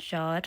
4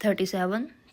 37،